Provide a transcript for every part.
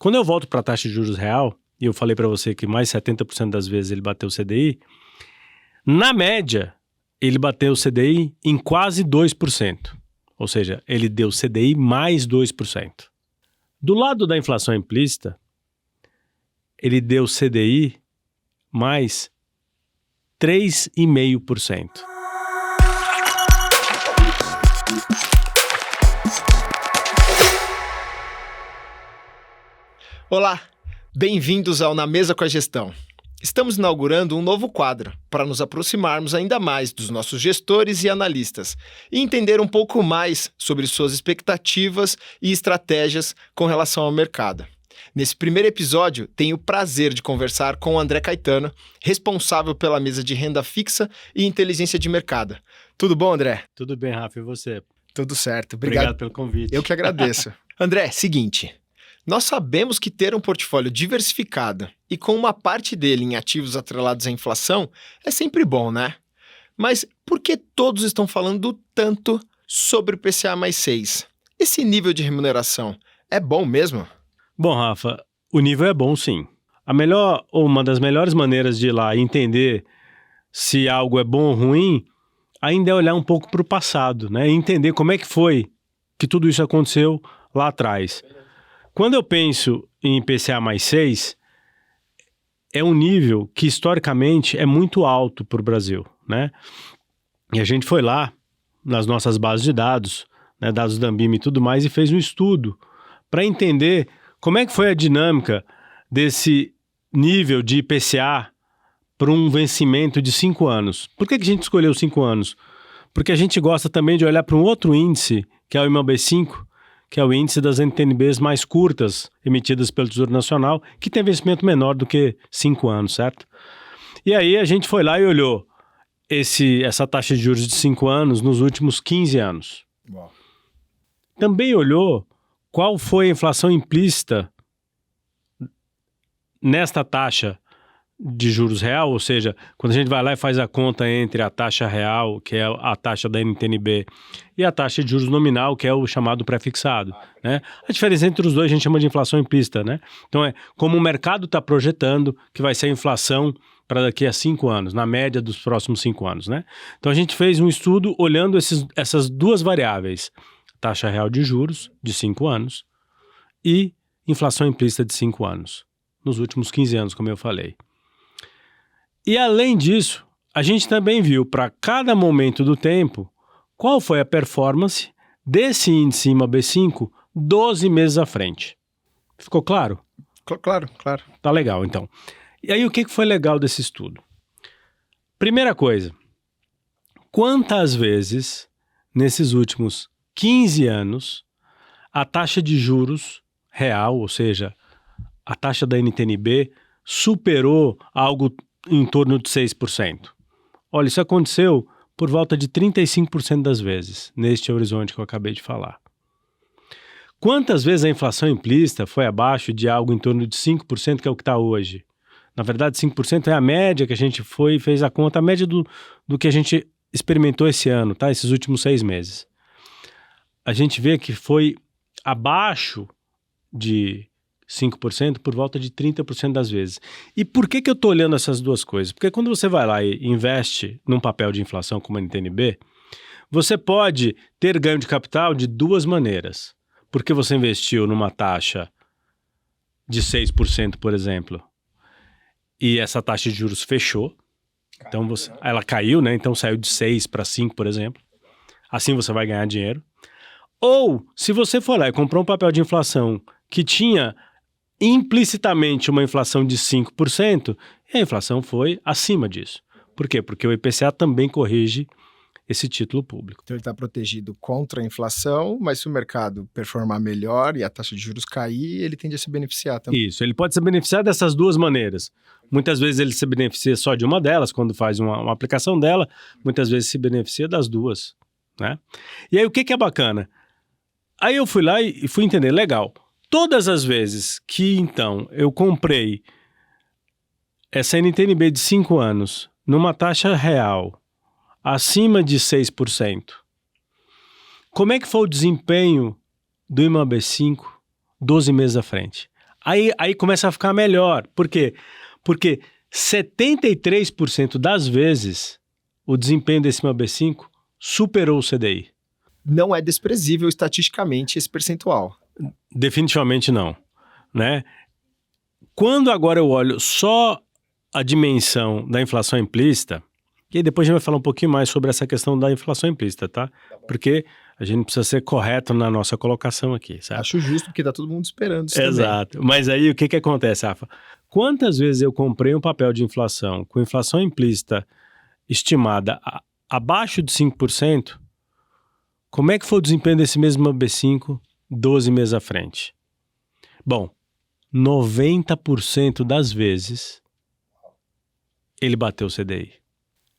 Quando eu volto para a taxa de juros real, e eu falei para você que mais 70% das vezes ele bateu o CDI, na média, ele bateu o CDI em quase 2%. Ou seja, ele deu CDI mais 2%. Do lado da inflação implícita, ele deu CDI mais 3,5%. Olá, bem-vindos ao Na Mesa com a Gestão. Estamos inaugurando um novo quadro para nos aproximarmos ainda mais dos nossos gestores e analistas e entender um pouco mais sobre suas expectativas e estratégias com relação ao mercado. Nesse primeiro episódio, tenho o prazer de conversar com o André Caetano, responsável pela mesa de renda fixa e inteligência de mercado. Tudo bom, André? Tudo bem, Rafa, e você? Tudo certo. Obrigado pelo convite. Eu que agradeço. André, seguinte... Nós sabemos que ter um portfólio diversificado e com uma parte dele em ativos atrelados à inflação é sempre bom, né? Mas por que todos estão falando tanto sobre o PCA mais 6? Esse nível de remuneração é bom mesmo? Bom, Rafa, o nível é bom sim. Uma das melhores maneiras de ir lá e entender se algo é bom ou ruim ainda é olhar um pouco para o passado, né? E entender como é que foi que tudo isso aconteceu lá atrás. Quando eu penso em IPCA mais 6, é um nível que historicamente é muito alto para o Brasil, né? E a gente foi lá nas nossas bases de dados, né, dados da Anbima e tudo mais, e fez um estudo para entender como é que foi a dinâmica desse nível de IPCA para um vencimento de 5 anos. Por que a gente escolheu 5 anos? Porque a gente gosta também de olhar para um outro índice, que é o IMAB5, que é o índice das NTNBs mais curtas emitidas pelo Tesouro Nacional, que tem vencimento menor do que 5 anos, certo? E aí a gente foi lá e olhou essa taxa de juros de 5 anos nos últimos 15 anos. Uau. Também olhou qual foi a inflação implícita nesta taxa de juros real, ou seja, quando a gente vai lá e faz a conta entre a taxa real, que é a taxa da NTNB, e a taxa de juros nominal, que é o chamado pré-fixado, né? A diferença entre os dois a gente chama de inflação implícita, né? Então é como o mercado está projetando que vai ser a inflação para daqui a 5 anos, na média dos próximos 5 anos, né? Então a gente fez um estudo olhando essas duas variáveis, taxa real de juros de 5 anos e inflação implícita de 5 anos, nos últimos 15 anos, como eu falei. E além disso, a gente também viu para cada momento do tempo qual foi a performance desse índice IMAB5 12 meses à frente. Ficou claro? Claro. Tá legal, então. E aí o que foi legal desse estudo? Primeira coisa, quantas vezes nesses últimos 15 anos a taxa de juros real, ou seja, a taxa da NTNB, superou algo em torno de 6%. Olha, isso aconteceu por volta de 35% das vezes, neste horizonte que eu acabei de falar. Quantas vezes a inflação implícita foi abaixo de algo em torno de 5%, que é o que está hoje? Na verdade, 5% é a média que a gente foi e fez a conta, a média do que a gente experimentou esse ano, tá? Esses últimos 6 meses. A gente vê que foi abaixo de 5% por volta de 30% das vezes. E por que eu estou olhando essas duas coisas? Porque quando você vai lá e investe num papel de inflação como a NTNB, você pode ter ganho de capital de duas maneiras. Porque você investiu numa taxa de 6%, por exemplo, e essa taxa de juros fechou, então ela caiu, né? Então saiu de 6 para 5, por exemplo. Assim você vai ganhar dinheiro. Ou, se você for lá e comprou um papel de inflação que tinha implicitamente uma inflação de 5%, e a inflação foi acima disso. Por quê? Porque o IPCA também corrige esse título público. Então ele está protegido contra a inflação, mas se o mercado performar melhor e a taxa de juros cair, ele tende a se beneficiar também. Isso, ele pode se beneficiar dessas duas maneiras. Muitas vezes ele se beneficia só de uma delas, quando faz uma aplicação dela, muitas vezes se beneficia das duas, né? E aí o que é bacana? Aí eu fui lá e fui entender, legal. Todas as vezes que, então, eu comprei essa NTNB de 5 anos numa taxa real acima de 6%, como é que foi o desempenho do IMAB5 12 meses à frente? Aí começa a ficar melhor. Por quê? Porque 73% das vezes o desempenho desse meu B5 superou o CDI. Não é desprezível estatisticamente esse percentual. Definitivamente não, né? Quando agora eu olho só a dimensão da inflação implícita, e aí depois a gente vai falar um pouquinho mais sobre essa questão da inflação implícita, tá? Porque a gente precisa ser correto na nossa colocação aqui, certo? Acho justo, porque tá todo mundo esperando isso Exato. também. Mas aí o que acontece, Rafa? Quantas vezes eu comprei um papel de inflação com inflação implícita estimada abaixo de 5%, como é que foi o desempenho desse mesmo B5 12 meses à frente? Bom, 90% das vezes ele bateu o CDI.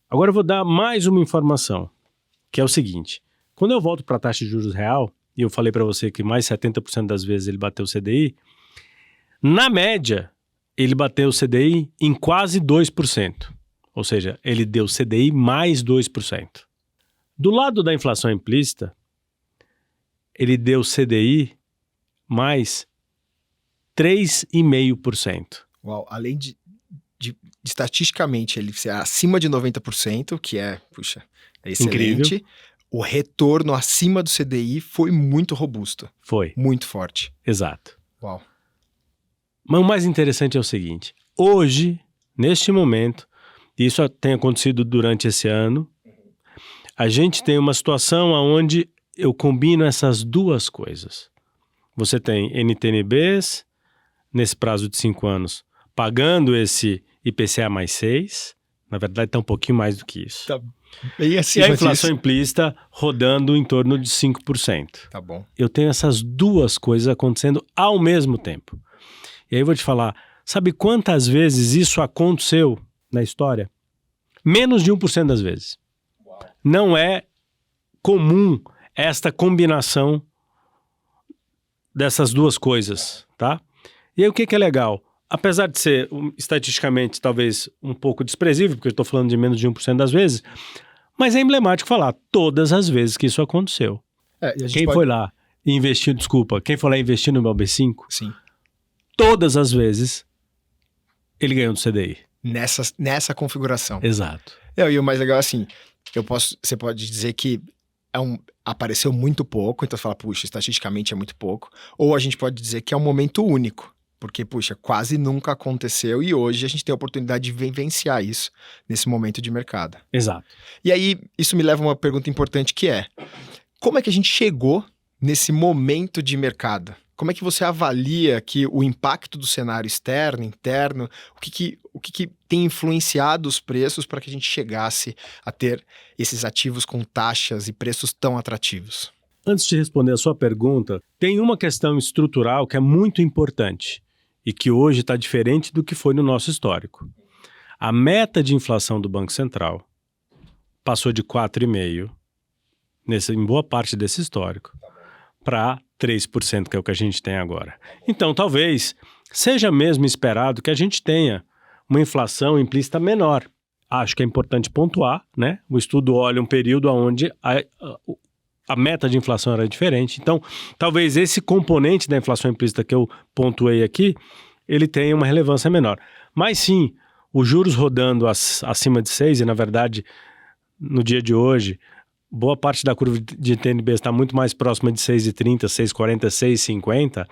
Agora eu vou dar mais uma informação, que é o seguinte. Quando eu volto para a taxa de juros real, e eu falei para você que mais 70% das vezes ele bateu o CDI, na média, ele bateu o CDI em quase 2%. Ou seja, ele deu CDI mais 2%. Do lado da inflação implícita, ele deu CDI mais 3,5%. Uau, além de estatisticamente ele ser acima de 90%, que é, excelente. Incrível. O retorno acima do CDI foi muito robusto. Foi. Muito forte. Exato. Uau. Mas o mais interessante é o seguinte, hoje, neste momento, e isso tem acontecido durante esse ano, a gente tem uma situação onde eu combino essas duas coisas. Você tem NTNBs, nesse prazo de 5 anos, pagando esse IPCA mais 6, na verdade está um pouquinho mais do que isso. Tá bem acima e a inflação disso. implícita rodando em torno de 5%. Tá bom. Eu tenho essas duas coisas acontecendo ao mesmo tempo. E aí eu vou te falar, sabe quantas vezes isso aconteceu na história? Menos de 1% das vezes. Uau. Não é comum esta combinação dessas duas coisas, tá? E aí o que é legal? Apesar de ser estatisticamente talvez um pouco desprezível, porque eu estou falando de menos de 1% das vezes, mas é emblemático falar todas as vezes que isso aconteceu. Quem foi lá e investiu, quem foi lá e investiu no meu B5? Sim. Todas as vezes ele ganhou do CDI. Nessa configuração. Exato. E o mais legal é assim, você pode dizer que apareceu muito pouco, então você fala, puxa, estatisticamente é muito pouco, ou a gente pode dizer que é um momento único, porque, puxa, quase nunca aconteceu e hoje a gente tem a oportunidade de vivenciar isso nesse momento de mercado. Exato. E aí, isso me leva a uma pergunta importante que é, como é que a gente chegou nesse momento de mercado? Como é que você avalia que o impacto do cenário externo, interno, o que tem influenciado os preços para que a gente chegasse a ter esses ativos com taxas e preços tão atrativos? Antes de responder a sua pergunta, tem uma questão estrutural que é muito importante e que hoje está diferente do que foi no nosso histórico. A meta de inflação do Banco Central passou de 4,5% em boa parte desse histórico para 3%, que é o que a gente tem agora. Então, talvez seja mesmo esperado que a gente tenha uma inflação implícita menor. Acho que é importante pontuar, né? O estudo olha um período onde a meta de inflação era diferente. Então, talvez esse componente da inflação implícita que eu pontuei aqui, ele tenha uma relevância menor. Mas sim, os juros rodando acima de 6, e na verdade, no dia de hoje, boa parte da curva de TNB está muito mais próxima de 6,30, 6,40, 6,50,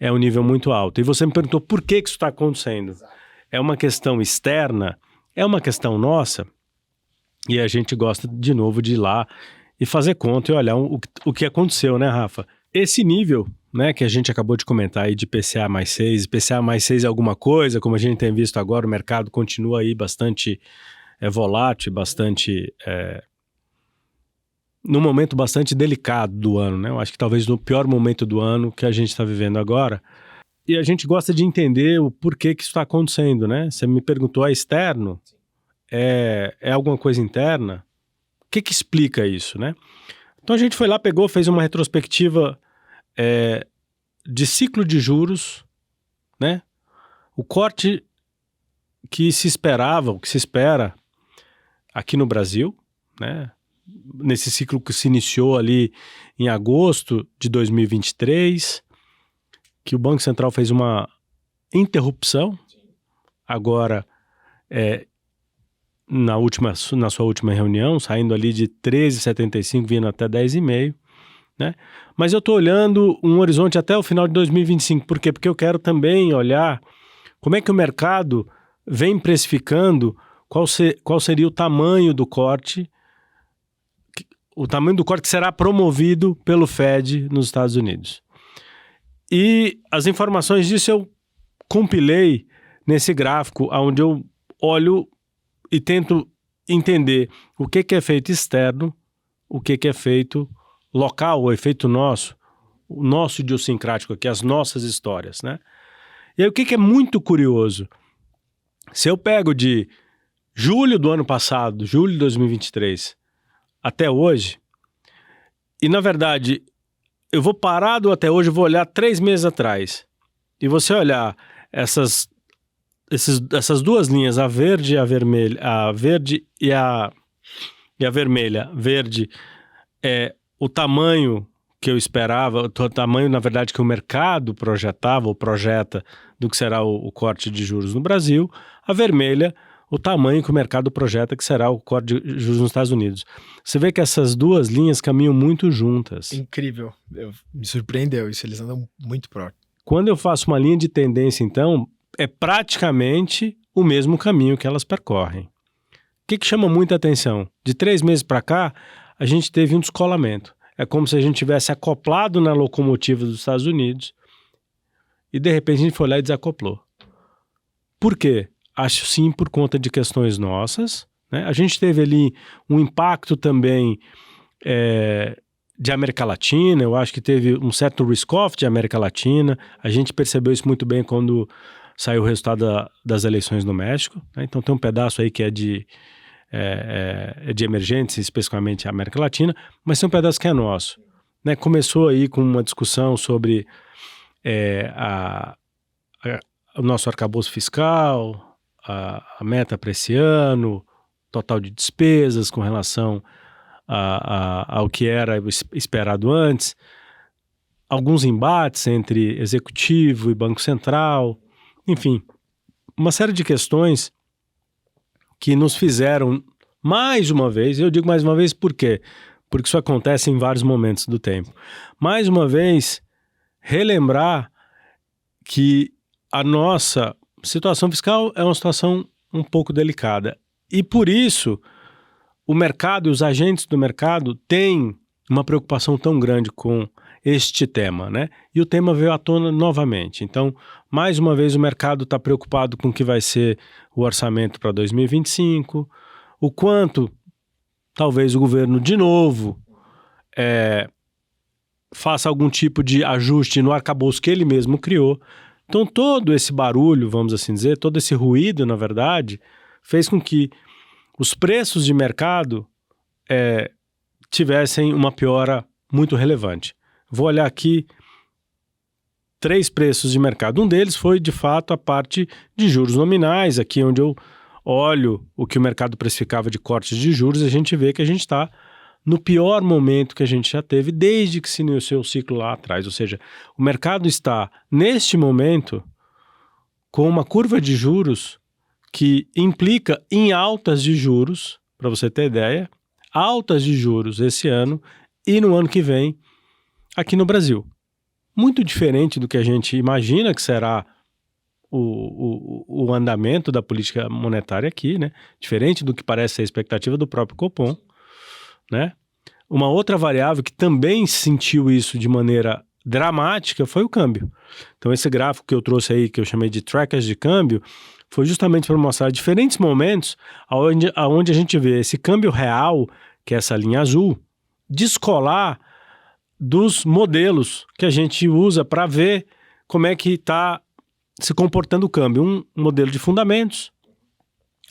é um nível muito alto. E você me perguntou por que isso está acontecendo. É uma questão externa? É uma questão nossa? E a gente gosta, de novo, de ir lá e fazer conta e olhar o que aconteceu, né, Rafa? Esse nível, né, que a gente acabou de comentar aí de IPCA mais 6, IPCA mais 6 é alguma coisa, como a gente tem visto agora, o mercado continua aí bastante volátil, bastante... num momento bastante delicado do ano, né? Eu acho que talvez no pior momento do ano que a gente está vivendo agora. E a gente gosta de entender o porquê que isso está acontecendo, né? Você me perguntou, é externo? É alguma coisa interna? O que explica isso, né? Então a gente foi lá, fez uma retrospectiva de ciclo de juros, né? O corte que se esperava, o que se espera aqui no Brasil, né? Nesse ciclo que se iniciou ali em agosto de 2023, que o Banco Central fez uma interrupção, agora na sua última reunião, saindo ali de 13,75, vindo até 10,5, né? Mas eu estou olhando um horizonte até o final de 2025. Por quê? Porque eu quero também olhar como é que o mercado vem precificando qual seria o tamanho do corte que será promovido pelo Fed nos Estados Unidos. E as informações disso eu compilei nesse gráfico, onde eu olho e tento entender o que é feito externo, o que é feito local, o efeito nosso, o nosso idiosincrático aqui, as nossas histórias, né? E aí o que é muito curioso, se eu pego de julho do ano passado, julho de 2023, até hoje, e na verdade eu vou parar do até hoje, vou olhar 3 meses atrás, e você olhar essas duas linhas, a verde e a vermelha, a verde e a vermelha. Verde é o tamanho que eu esperava, o tamanho, na verdade, que o mercado projetava ou projeta do que será o corte de juros no Brasil. A vermelha, o tamanho que o mercado projeta que será o corte de juros nos Estados Unidos. Você vê que essas duas linhas caminham muito juntas. Incrível. Me surpreendeu isso, eles andam muito próximos. Quando eu faço uma linha de tendência, então, é praticamente o mesmo caminho que elas percorrem. O que chama muita atenção? De 3 meses para cá, a gente teve um descolamento. É como se a gente tivesse acoplado na locomotiva dos Estados Unidos e, de repente, a gente foi lá e desacoplou. Por quê? Acho sim por conta de questões nossas, né? A gente teve ali um impacto também de América Latina, eu acho que teve um certo risk-off de América Latina. A gente percebeu isso muito bem quando saiu o resultado das eleições no México, né? Então tem um pedaço aí que é de emergência, especificamente a América Latina, mas tem um pedaço que é nosso, né? Começou aí com uma discussão sobre o nosso arcabouço fiscal, a meta para esse ano, total de despesas com relação ao que era esperado antes, alguns embates entre executivo e Banco Central, enfim, uma série de questões que nos fizeram, mais uma vez, eu digo mais uma vez por quê? Porque isso acontece em vários momentos do tempo. Mais uma vez, relembrar que a nossa situação fiscal é uma situação um pouco delicada. E por isso, o mercado e os agentes do mercado têm uma preocupação tão grande com este tema, né? E o tema veio à tona novamente. Então, mais uma vez, o mercado está preocupado com o que vai ser o orçamento para 2025, o quanto talvez o governo, de novo, faça algum tipo de ajuste no arcabouço que ele mesmo criou. Então, todo esse barulho, vamos assim dizer, todo esse ruído, na verdade, fez com que os preços de mercado tivessem uma piora muito relevante. Vou olhar aqui 3 preços de mercado. Um deles foi, de fato, a parte de juros nominais, aqui onde eu olho o que o mercado precificava de cortes de juros, a gente vê que a gente está no pior momento que a gente já teve desde que se iniciou o ciclo lá atrás. Ou seja, o mercado está, neste momento, com uma curva de juros que implica em altas de juros, para você ter ideia, altas de juros esse ano e no ano que vem aqui no Brasil. Muito diferente do que a gente imagina que será o andamento da política monetária aqui, né? Diferente do que parece ser a expectativa do próprio Copom, né? Uma outra variável que também sentiu isso de maneira dramática foi o câmbio. Então esse gráfico que eu trouxe aí, que eu chamei de trackers de câmbio, foi justamente para mostrar diferentes momentos onde a gente vê esse câmbio real, que é essa linha azul, descolar dos modelos que a gente usa para ver como é que está se comportando o câmbio. Um modelo de fundamentos,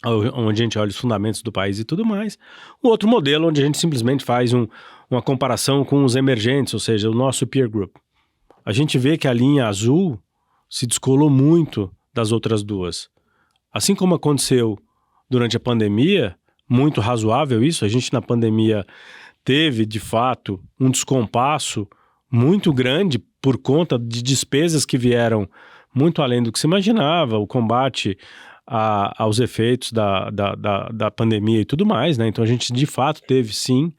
onde a gente olha os fundamentos do país e tudo mais. Um outro modelo onde a gente simplesmente faz uma comparação com os emergentes, ou seja, o nosso peer group. A gente vê que a linha azul se descolou muito das outras duas. Assim como aconteceu durante a pandemia, muito razoável isso, a gente na pandemia teve, de fato, um descompasso muito grande por conta de despesas que vieram muito além do que se imaginava, o combate aos efeitos da pandemia e tudo mais, né? Então a gente de fato teve sim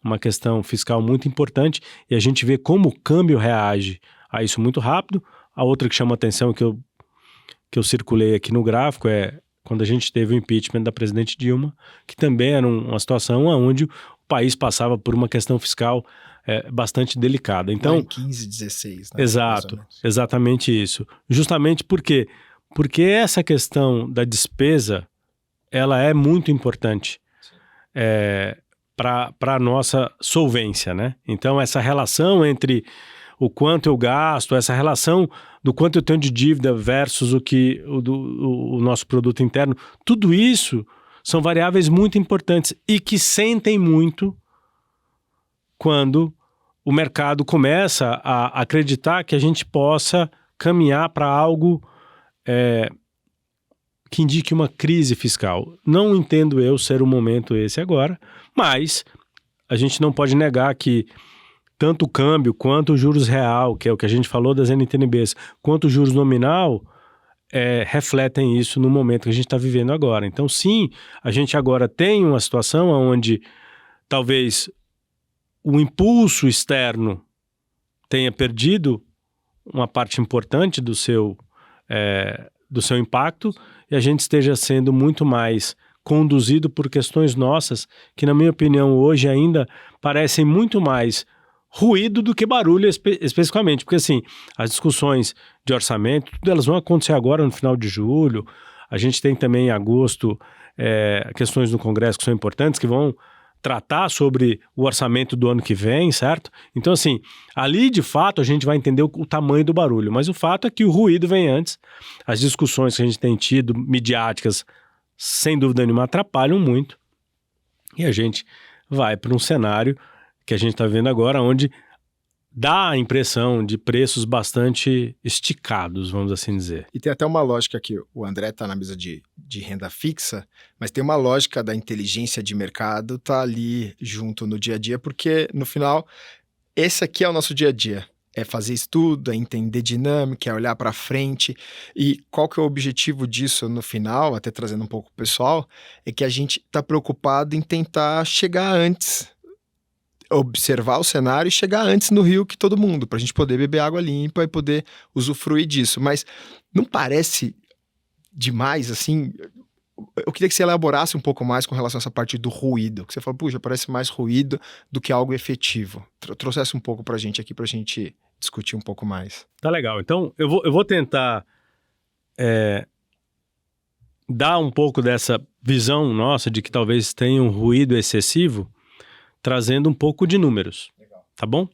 uma questão fiscal muito importante e a gente vê como o câmbio reage a isso muito rápido. A outra que chama atenção que eu circulei aqui no gráfico é quando a gente teve o impeachment da presidente Dilma, que também era uma situação onde o país passava por uma questão fiscal bastante delicada. Então, lá em 15, 16, né? Exato, exatamente isso. Justamente porque essa questão da despesa, ela é muito importante para a nossa solvência, né? Então, essa relação entre o quanto eu gasto, essa relação do quanto eu tenho de dívida versus o nosso produto interno, tudo isso são variáveis muito importantes e que sentem muito quando o mercado começa a acreditar que a gente possa caminhar para algo que indique uma crise fiscal. Não entendo eu ser o momento esse agora, mas a gente não pode negar que tanto o câmbio quanto o juros real, que é o que a gente falou das NTNBs, quanto o juros nominal, refletem isso no momento que a gente está vivendo agora. Então, sim, a gente agora tem uma situação onde talvez o impulso externo tenha perdido uma parte importante do seu impacto e a gente esteja sendo muito mais conduzido por questões nossas que, na minha opinião, hoje ainda parecem muito mais ruído do que barulho especificamente, porque assim, as discussões de orçamento, tudo elas vão acontecer agora no final de julho, a gente tem também em agosto questões no Congresso que são importantes, que vão tratar sobre o orçamento do ano que vem, certo? Então assim, ali de fato a gente vai entender o tamanho do barulho, mas o fato é que o ruído vem antes, as discussões que a gente tem tido, midiáticas, sem dúvida nenhuma atrapalham muito, e a gente vai para um cenário que a gente está vendo agora, onde dá a impressão de preços bastante esticados, vamos assim dizer. E tem até uma lógica que o André está na mesa de renda fixa, mas tem uma lógica da inteligência de mercado tá ali junto no dia a dia, porque no final, esse aqui é o nosso dia a dia. É fazer estudo, é entender dinâmica, é olhar para frente. E qual que é o objetivo disso no final, até trazendo um pouco o pessoal, é que a gente está preocupado em tentar chegar antes, observar o cenário e chegar antes no rio que todo mundo, para a gente poder beber água limpa e poder usufruir disso. Mas não parece demais, assim... Eu queria que você elaborasse um pouco mais com relação a essa parte do ruído, que você fala, puxa, parece mais ruído do que algo efetivo. Trouxesse um pouco pra gente aqui, pra gente discutir um pouco mais. Tá legal. Então, eu vou tentar dar um pouco dessa visão nossa de que talvez tenha um ruído excessivo, trazendo um pouco de números, tá bom?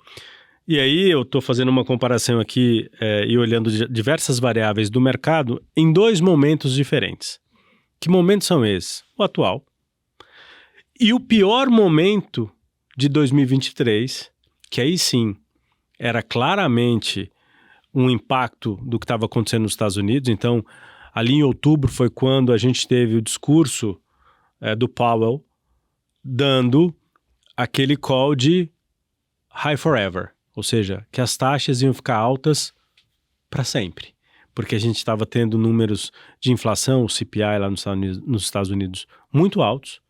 E aí eu estou fazendo uma comparação aqui e olhando diversas variáveis do mercado em dois momentos diferentes. Que momentos são esses? O atual e o pior momento de 2023, que aí sim era claramente um impacto do que estava acontecendo nos Estados Unidos. Então, ali em outubro foi quando a gente teve o discurso do Powell dando aquele call de high forever, ou seja, que as taxas iam ficar altas para sempre, porque a gente estava tendo números de inflação, o CPI lá nos Estados Unidos muito altos,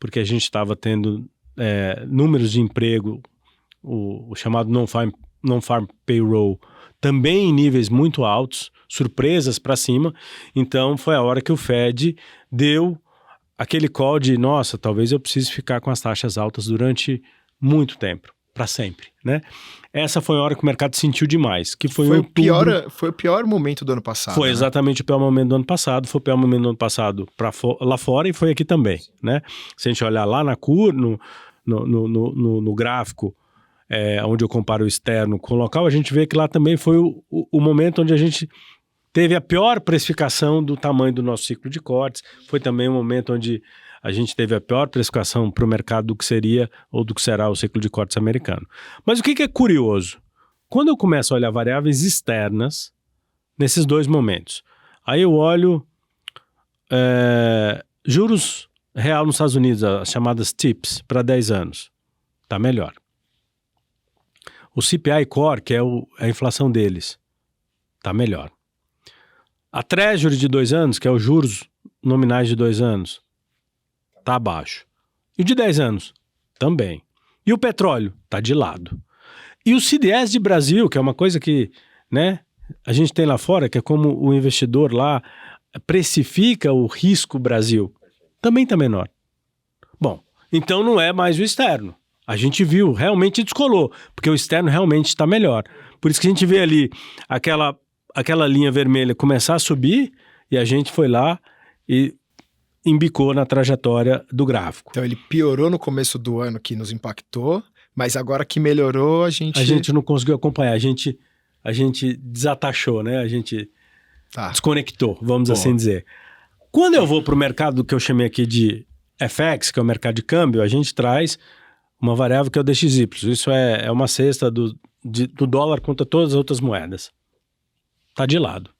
porque a gente estava tendo números de emprego, o chamado non-farm payroll, também em níveis muito altos, surpresas para cima. Então foi a hora que o Fed deu aquele call de, nossa, talvez eu precise ficar com as taxas altas durante muito tempo, para sempre, né? Essa foi a hora que o mercado sentiu demais, que foi em outubro. Foi o pior momento do ano passado. Foi exatamente o pior momento do ano passado, foi o pior momento do ano passado lá fora e foi aqui também, né? Se a gente olhar lá na curva, no gráfico, onde eu comparo o externo com o local, a gente vê que lá também foi o momento onde a gente teve a pior precificação do tamanho do nosso ciclo de cortes, foi também o momento onde a gente teve a pior precificação para o mercado do que seria ou do que será o ciclo de cortes americano. Mas o que é curioso? Quando eu começo a olhar variáveis externas nesses dois momentos, aí eu olho juros real nos Estados Unidos, as chamadas TIPS, para 10 anos, está melhor. O CPI Core, que é a inflação deles, está melhor. A Treasury de 2 anos, que é os juros nominais de 2 anos, está abaixo. E o de 10 anos, também. E o petróleo, está de lado. E o CDS de Brasil, que é uma coisa que, né, a gente tem lá fora, que é como o investidor lá precifica o risco Brasil, também está menor. Bom, então não é mais o externo. A gente viu, realmente descolou, porque o externo realmente está melhor. Por isso que a gente vê ali aquela linha vermelha começar a subir e a gente foi lá e embicou na trajetória do gráfico. Então ele piorou no começo do ano, que nos impactou, mas agora que melhorou, a gente... A gente não conseguiu acompanhar, a gente desatachou, né? A gente desconectou, vamos assim dizer. Quando eu vou para o mercado que eu chamei aqui de FX, que é o mercado de câmbio, a gente traz uma variável que é o DXY. Isso é uma cesta do dólar contra todas as outras moedas. Está de lado.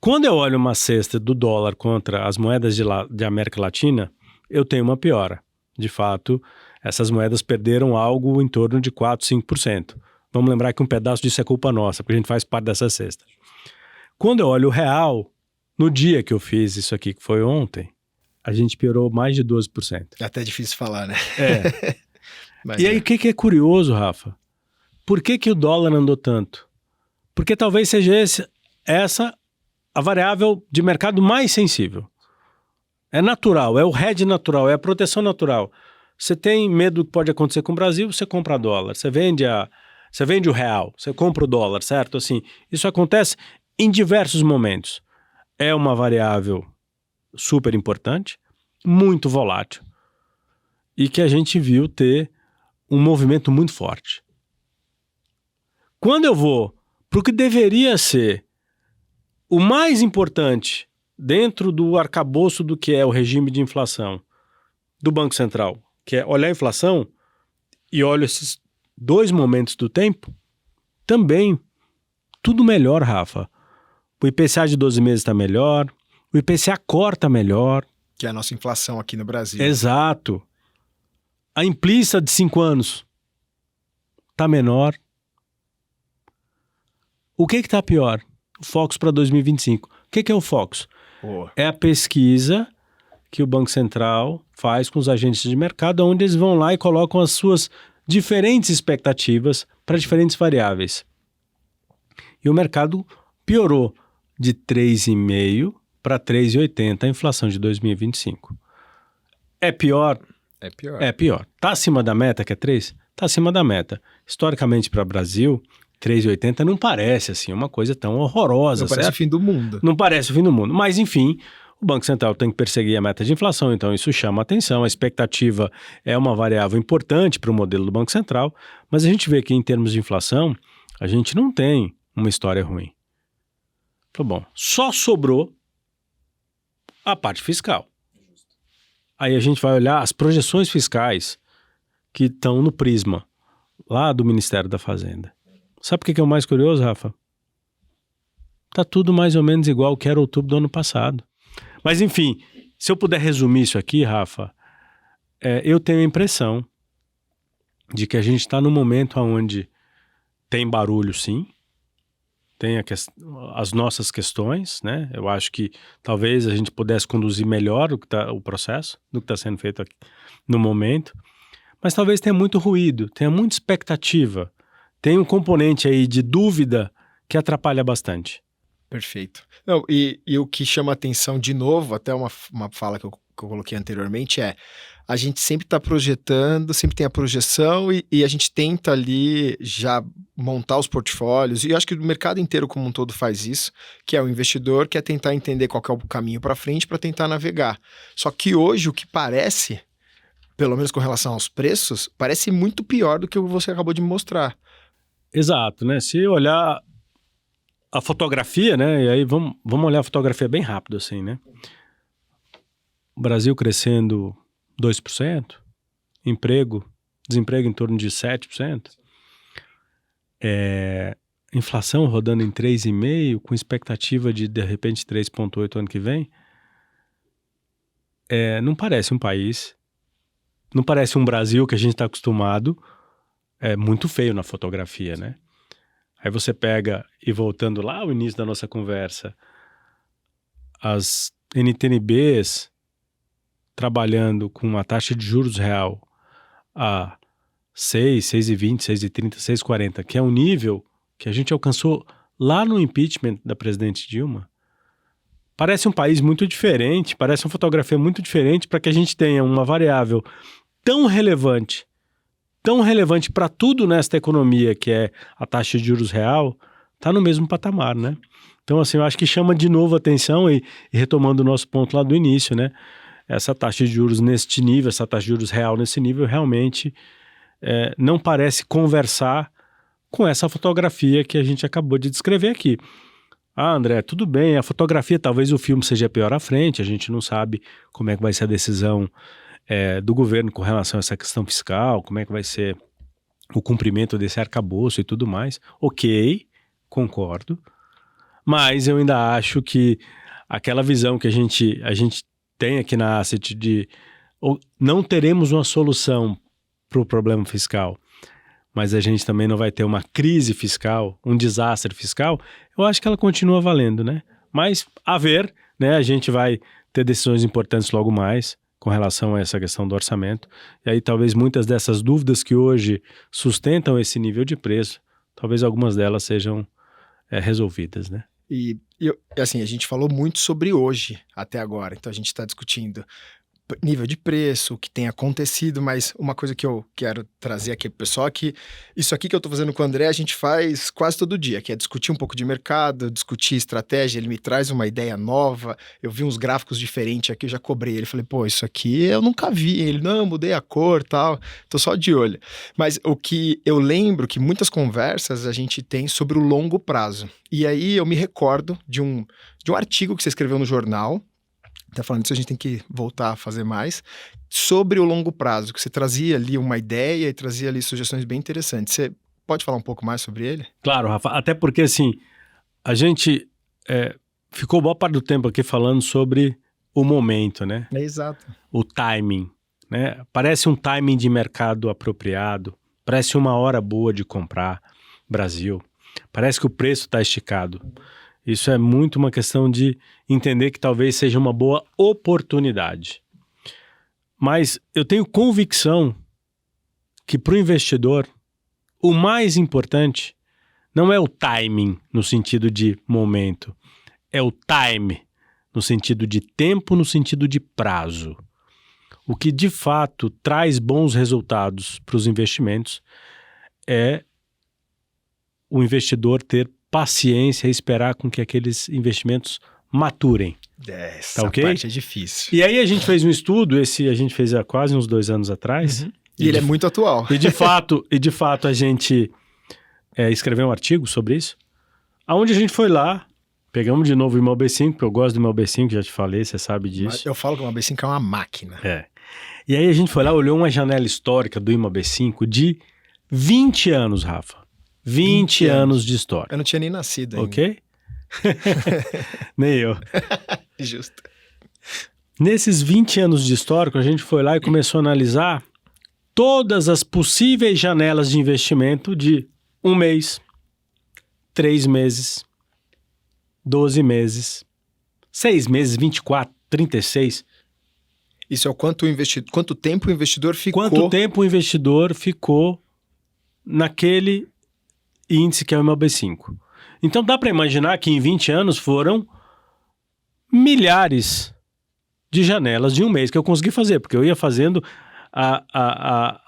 Quando eu olho uma cesta do dólar contra as moedas de América Latina, eu tenho uma piora. De fato, essas moedas perderam algo em torno de 4%, 5%. Vamos lembrar que um pedaço disso é culpa nossa, porque a gente faz parte dessa cesta. Quando eu olho o real, no dia que eu fiz isso aqui, que foi ontem, a gente piorou mais de 12%. É até difícil falar, né? E aí, o que é curioso, Rafa? Por que o dólar andou tanto? Porque talvez seja essa a variável de mercado mais sensível. É natural, é o hedge natural, é a proteção natural. Você tem medo do que pode acontecer com o Brasil, você compra dólar. Você vende o real, você compra o dólar, certo? Assim, isso acontece em diversos momentos. É uma variável super importante, muito volátil, e que a gente viu ter um movimento muito forte. Quando eu vou para o que deveria ser o mais importante dentro do arcabouço do que é o regime de inflação do Banco Central, que é olhar a inflação, e olho esses 2 momentos do tempo, também tudo melhor, Rafa. O IPCA de 12 meses está melhor, o IPCA Core está melhor. Que é a nossa inflação aqui no Brasil. Exato. A implícita de 5 anos está menor. O que está pior? O Focus para 2025. O que é o Focus? É a pesquisa que o Banco Central faz com os agentes de mercado, onde eles vão lá e colocam as suas diferentes expectativas para diferentes variáveis. E o mercado piorou de 3,5% para 3,80% a inflação de 2025. É pior? É pior. É pior. Está acima da meta, que é 3%? Está acima da meta. Historicamente, para o Brasil, 3,80 não parece assim uma coisa tão horrorosa. Não parece o fim do mundo. Não parece o fim do mundo. Mas, enfim, o Banco Central tem que perseguir a meta de inflação, então isso chama atenção. A expectativa é uma variável importante para o modelo do Banco Central, mas a gente vê que em termos de inflação, a gente não tem uma história ruim. Tá bom. Só sobrou a parte fiscal. Aí a gente vai olhar as projeções fiscais que estão no prisma, lá do Ministério da Fazenda. Sabe o que é o mais curioso, Rafa? Tá tudo mais ou menos igual que era outubro do ano passado. Mas enfim, se eu puder resumir isso aqui, Rafa, eu tenho a impressão de que a gente está num momento onde tem barulho, sim, tem as nossas questões, né? Eu acho que talvez a gente pudesse conduzir melhor o processo do que está sendo feito aqui no momento, mas talvez tenha muito ruído, tenha muita expectativa, tem um componente aí de dúvida que atrapalha bastante. Perfeito. Não, e o que chama atenção de novo, até uma fala que eu coloquei anteriormente, a gente sempre está projetando, sempre tem a projeção e a gente tenta ali já montar os portfólios, e eu acho que o mercado inteiro como um todo faz isso, que é o investidor quer tentar entender qual que é o caminho para frente para tentar navegar. Só que hoje o que parece, pelo menos com relação aos preços, parece muito pior do que o que você acabou de me mostrar. Exato, né? Se olhar a fotografia, né? E aí vamos olhar a fotografia bem rápido, assim, né? O Brasil crescendo 2%, desemprego em torno de 7%, inflação rodando em 3,5%, com expectativa de repente 3,8% ano que vem. Não parece um país, não parece um Brasil que a gente está acostumado é muito feio na fotografia, né? Aí você pega, e voltando lá ao início da nossa conversa, as NTNBs trabalhando com uma taxa de juros real a 6, 6,20, 6,30, 6,40, que é um nível que a gente alcançou lá no impeachment da presidente Dilma. Parece um país muito diferente, parece uma fotografia muito diferente para que a gente tenha uma variável tão relevante para tudo nesta economia, que é a taxa de juros real, está no mesmo patamar, né? Então, assim, eu acho que chama de novo a atenção e retomando o nosso ponto lá do início, né? Essa taxa de juros neste nível, essa taxa de juros real nesse nível, realmente não parece conversar com essa fotografia que a gente acabou de descrever aqui. Ah, André, tudo bem, a fotografia, talvez o filme seja pior à frente, a gente não sabe como é que vai ser a decisão do governo com relação a essa questão fiscal, como é que vai ser o cumprimento desse arcabouço e tudo mais. Ok, concordo, mas eu ainda acho que aquela visão que a gente tem aqui na Asset de não teremos uma solução para o problema fiscal, mas a gente também não vai ter uma crise fiscal, um desastre fiscal, eu acho que ela continua valendo, né? Mas a ver, né? A gente vai ter decisões importantes logo mais com relação a essa questão do orçamento. E aí talvez muitas dessas dúvidas que hoje sustentam esse nível de preço, talvez algumas delas sejam resolvidas, né? E assim, a gente falou muito sobre hoje até agora, então a gente está discutindo nível de preço, o que tem acontecido, mas uma coisa que eu quero trazer aqui para o pessoal é que isso aqui que eu estou fazendo com o André, a gente faz quase todo dia, que é discutir um pouco de mercado, discutir estratégia, ele me traz uma ideia nova, eu vi uns gráficos diferentes aqui, eu já cobrei ele, falei, pô, isso aqui eu nunca vi, ele, não, mudei a cor, tal, tô só de olho. Mas o que eu lembro que muitas conversas a gente tem sobre o longo prazo, e aí eu me recordo de um artigo que você escreveu no jornal, tá falando disso, a gente tem que voltar a fazer mais, sobre o longo prazo, que você trazia ali uma ideia e trazia ali sugestões bem interessantes. Você pode falar um pouco mais sobre ele? Claro, Rafa, até porque assim, a gente ficou boa parte do tempo aqui falando sobre o momento, né? É exato. O timing, né? Parece um timing de mercado apropriado, parece uma hora boa de comprar Brasil, parece que o preço está esticado. Isso é muito uma questão de entender que talvez seja uma boa oportunidade. Mas eu tenho convicção que para o investidor, o mais importante não é o timing no sentido de momento, é o time no sentido de tempo, no sentido de prazo. O que de fato traz bons resultados para os investimentos é o investidor ter paciência e esperar com que aqueles investimentos maturem. Essa tá okay? parte é difícil. E aí a gente fez um estudo, a gente fez há quase uns 2 anos atrás. Uhum. E ele é muito atual. E de fato a gente escreveu um artigo sobre isso, onde a gente foi lá, pegamos de novo o IMAB5, porque eu gosto do IMAB5, já te falei, você sabe disso. Eu falo que o IMAB5 é uma máquina. E aí a gente foi lá, olhou uma janela histórica do IMAB5 de 20 anos, Rafa. 20 anos de história. Eu não tinha nem nascido ainda. Ok? Nem eu. Justo. Nesses 20 anos de histórico, a gente foi lá e começou a analisar todas as possíveis janelas de investimento de 1 mês, 3 meses, 12 meses, 6 meses, 24, 36. Isso é o quanto tempo o investidor ficou... Quanto tempo o investidor ficou naquele índice que é o IMAB5. Então dá para imaginar que em 20 anos foram milhares de janelas de 1 mês que eu consegui fazer, porque eu ia fazendo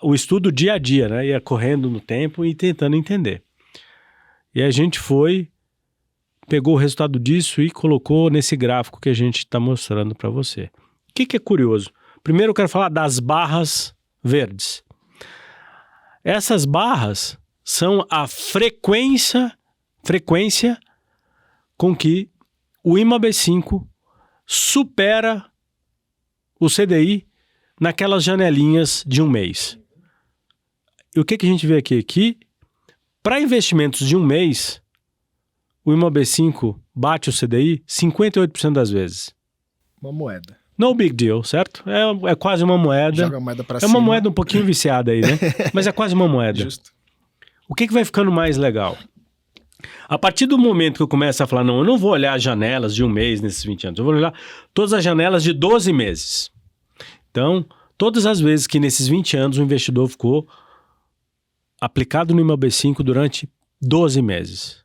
o estudo dia a dia, né? Ia correndo no tempo e tentando entender. E a gente pegou o resultado disso e colocou nesse gráfico que a gente está mostrando para você. O que é curioso? Primeiro eu quero falar das barras verdes. Essas barras são a frequência com que o IMAB5 supera o CDI naquelas janelinhas de 1 mês. E o que a gente vê aqui? Que para investimentos de 1 mês, o IMAB5 bate o CDI 58% das vezes. Uma moeda. No big deal, certo? É quase uma moeda. Joga a moeda pra cima. cima. É uma moeda um pouquinho viciada aí, né? Mas é quase uma moeda. Justo. O que vai ficando mais legal? A partir do momento que eu começo a falar, não, eu não vou olhar janelas de um mês nesses 20 anos, eu vou olhar todas as janelas de 12 meses. Então, todas as vezes que nesses 20 anos o investidor ficou aplicado no IMAB5 durante 12 meses.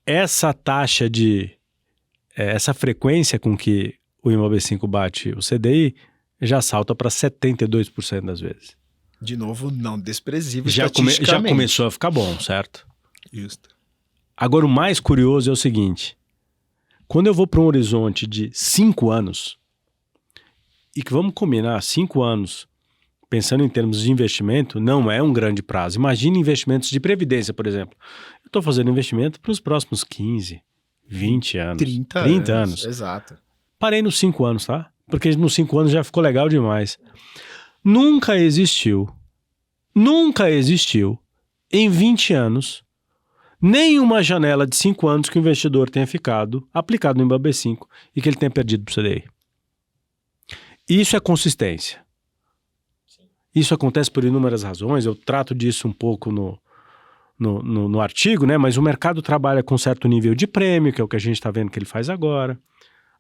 Essa taxa essa frequência com que o IMAB5 bate o CDI já salta para 72% das vezes. De novo, não desprezível Já começou a ficar bom, certo? Justo. Agora, o mais curioso é o seguinte. Quando eu vou para um horizonte de 5 anos, e que vamos combinar, 5 anos, pensando em termos de investimento, não é um grande prazo. Imagine investimentos de previdência, por exemplo. Eu estou fazendo investimento para os próximos 15, 20 anos. 30 anos. Exato. Parei nos 5 anos, tá? Porque nos 5 anos já ficou legal demais. Nunca existiu, em 20 anos, nenhuma janela de 5 anos que o investidor tenha ficado aplicado no IMAB5 e que ele tenha perdido para o CDI. Isso é consistência. Isso acontece por inúmeras razões, eu trato disso um pouco no artigo, né? Mas o mercado trabalha com certo nível de prêmio, que é o que a gente está vendo que ele faz agora.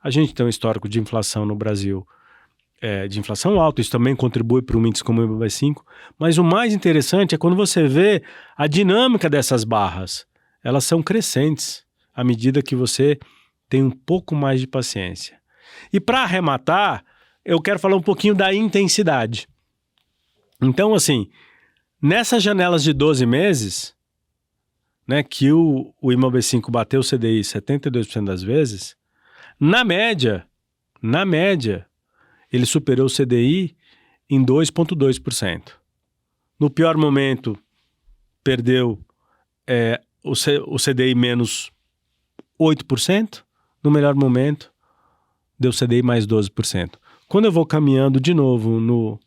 A gente tem um histórico de inflação no Brasil, de inflação alta, isso também contribui para um índice como o IBOV5, mas o mais interessante é quando você vê a dinâmica dessas barras. Elas são crescentes à medida que você tem um pouco mais de paciência. E para arrematar, eu quero falar um pouquinho da intensidade. Então, assim, nessas janelas de 12 meses, né, que o IMAB5 bateu o CDI 72% das vezes, na média, ele superou o CDI em 2,2%. No pior momento, perdeu o CDI menos 8%. No melhor momento, deu CDI mais 12%. Quando eu vou caminhando de novo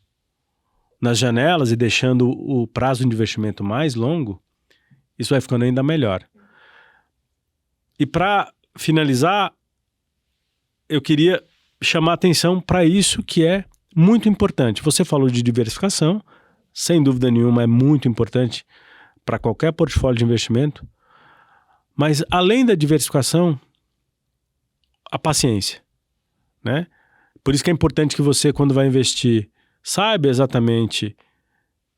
nas janelas e deixando o prazo de investimento mais longo, isso vai ficando ainda melhor. E para finalizar, eu queria chamar atenção para isso que é muito importante. Você falou de diversificação, sem dúvida nenhuma é muito importante para qualquer portfólio de investimento, mas além da diversificação, a paciência, né? Por isso que é importante que você, quando vai investir, saiba exatamente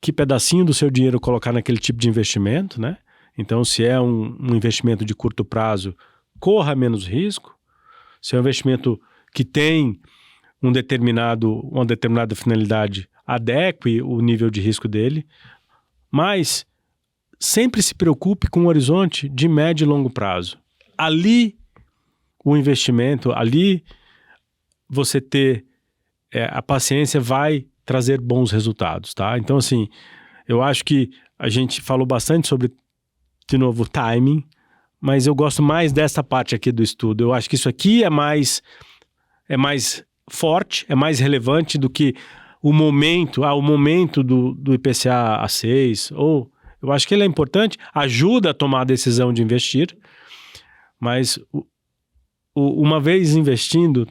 que pedacinho do seu dinheiro colocar naquele tipo de investimento, né? Então, se é um investimento de curto prazo, corra menos risco. Se é um investimento que tem uma determinada finalidade, adeque o nível de risco dele, mas sempre se preocupe com um horizonte de médio e longo prazo. Ali, o investimento, ali você ter a paciência vai trazer bons resultados, tá? Então, assim, eu acho que a gente falou bastante sobre, de novo, timing, mas eu gosto mais dessa parte aqui do estudo. Eu acho que isso aqui é mais forte, é mais relevante do que o momento do IPCA a 6, ou eu acho que ele é importante, ajuda a tomar a decisão de investir, mas uma vez investindo,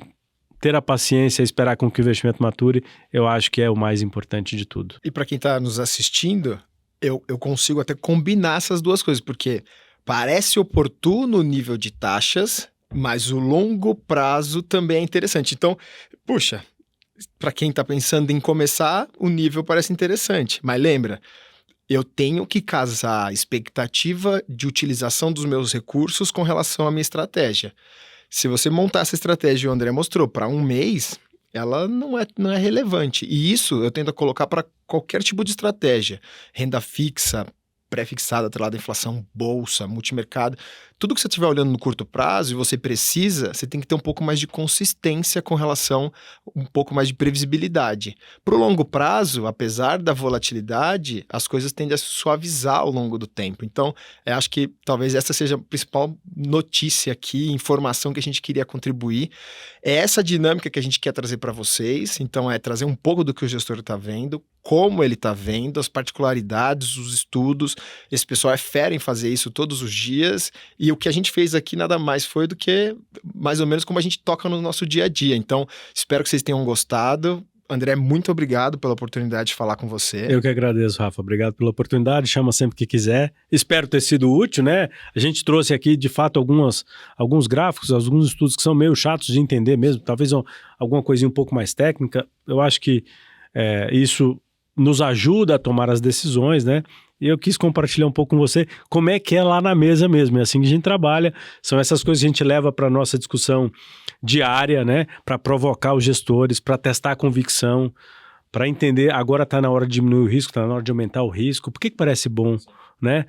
ter a paciência e esperar com que o investimento mature, eu acho que é o mais importante de tudo. E para quem está nos assistindo, eu consigo até combinar essas duas coisas, porque parece oportuno o nível de taxas, mas o longo prazo também é interessante. Então, puxa, para quem está pensando em começar, o nível parece interessante. Mas lembra, eu tenho que casar a expectativa de utilização dos meus recursos com relação à minha estratégia. Se você montar essa estratégia, o André mostrou, para um mês, ela não é relevante. E isso eu tento colocar para qualquer tipo de estratégia. Renda fixa, pré-fixada, atrelada à inflação, bolsa, multimercado. Tudo que você estiver olhando no curto prazo e você precisa, você tem que ter um pouco mais de consistência com relação, um pouco mais de previsibilidade. Para o longo prazo, apesar da volatilidade, as coisas tendem a se suavizar ao longo do tempo. Então, eu acho que talvez essa seja a principal notícia aqui, informação que a gente queria contribuir. É essa dinâmica que a gente quer trazer para vocês. Então, é trazer um pouco do que o gestor está vendo, como ele está vendo, as particularidades, os estudos. Esse pessoal é fera em fazer isso todos os dias. E o que a gente fez aqui nada mais foi do que mais ou menos como a gente toca no nosso dia a dia. Então, espero que vocês tenham gostado. André, muito obrigado pela oportunidade de falar com você. Eu que agradeço, Rafa. Obrigado pela oportunidade. Chama sempre que quiser. Espero ter sido útil, né? A gente trouxe aqui, de fato, alguns gráficos, alguns estudos que são meio chatos de entender mesmo. Talvez alguma coisinha um pouco mais técnica. Eu acho que isso nos ajuda a tomar as decisões, né? E eu quis compartilhar um pouco com você como é que é lá na mesa mesmo. É assim que a gente trabalha. São essas coisas que a gente leva para a nossa discussão diária, né? Para provocar os gestores, para testar a convicção, para entender, agora está na hora de diminuir o risco, está na hora de aumentar o risco. Por que parece bom, né?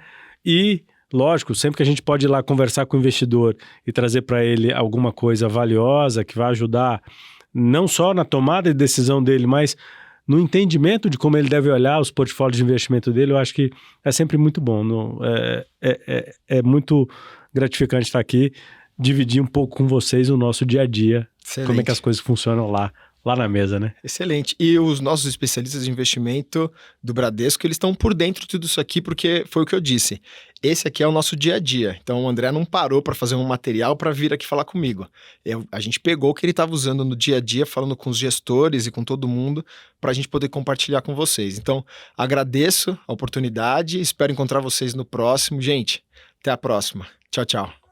E, lógico, sempre que a gente pode ir lá conversar com o investidor e trazer para ele alguma coisa valiosa que vai ajudar não só na tomada de decisão dele, mas no entendimento de como ele deve olhar os portfólios de investimento dele, eu acho que é sempre muito bom. É muito gratificante estar aqui, dividir um pouco com vocês o nosso dia a dia, Excelente. como é que as coisas funcionam lá na mesa, né? Excelente. E os nossos especialistas de investimento do Bradesco, eles estão por dentro de tudo isso aqui, porque foi o que eu disse. Esse aqui é o nosso dia a dia. Então o André não parou para fazer um material para vir aqui falar comigo. A gente pegou o que ele estava usando no dia a dia, falando com os gestores e com todo mundo, para a gente poder compartilhar com vocês. Então agradeço a oportunidade, espero encontrar vocês no próximo. Gente, até a próxima. Tchau, tchau.